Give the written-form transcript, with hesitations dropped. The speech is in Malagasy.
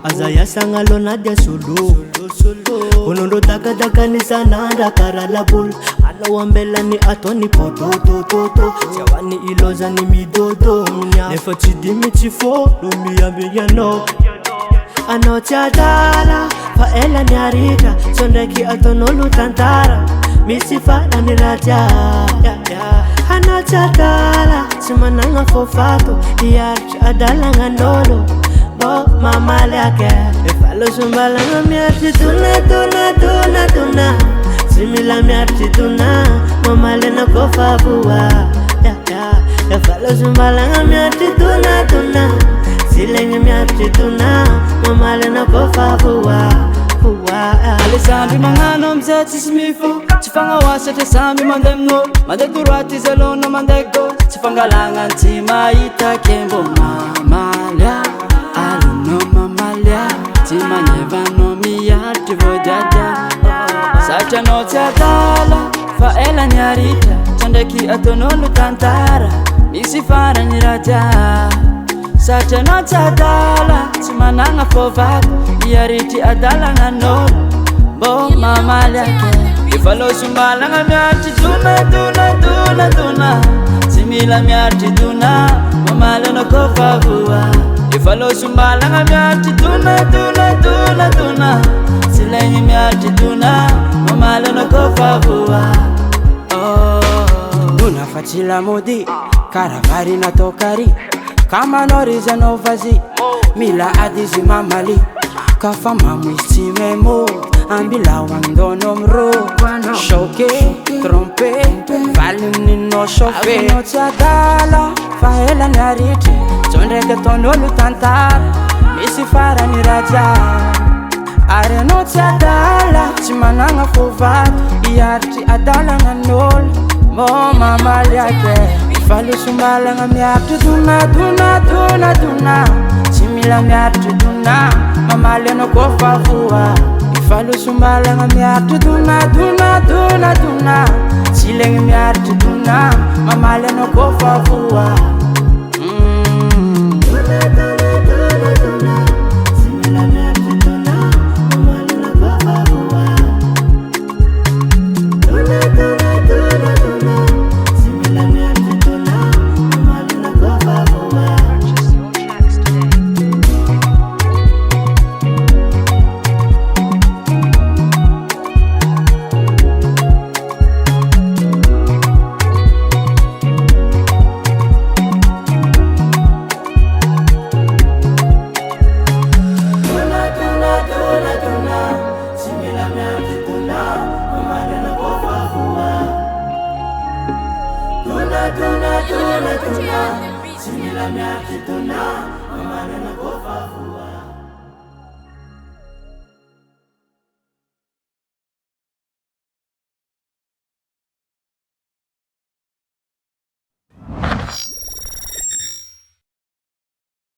Aza yasanga lona dia sulu Unondo daga nanda karalabul Ana wambela ni atoni pototototo Siawani iloza ni midodo Nefo chidimi chifo Lumi ya no Ano chadala Faela ni arita Sondeki atonolu tantara Misifada ni raja Ano chadala Simananga fofato Iyarch adala ngandolo Mama lake Ifalo sumbalanga miarti tuna Simila miarti tuna Mama lena kofa buwa Ifalo sumbalanga miarti tuna Silenye miarti tuna Mama lena kofa buwa Alisambi mangano mzeti simifu Chifanga wasete sambi mandemno Mandegu rati zelona mandego Chifangalanga ntima ita kembo mamalia Tima neva no miyati vodada Sacha no tiadala Faela nyarita Chandeki atonolu tantara Misifara niraja Sacha no tiadala Tima nanga fovako Iyariti adala nganolu Bo mama liake Ifalo sumbala nga miati tuna Simila miati tuna Mama leno kofa vua Ifalo sumbala nga miati tuna Silenye miati tuna Mama leno kofa vua Nuna fachila modi Karavari na tokari Kama noriza no vazi Mila adizi mamali Kafa mamu istime mo Ambila wandono mro Shoke, trompe Valini no shofe No tiadala Faela nyariti Sondreke tonolu tantara Misifara ni raja Are no tiadala Chimananga fovat Iyarti adala nganol Mo mama liake Ifalu sumbala nga miartu tuna Simila miartu tuna Mama leno kofa vua Ifalo sumbala nga miartu tuna Silenge miartu tuna Mama leno kofa vua Simila miarti tuna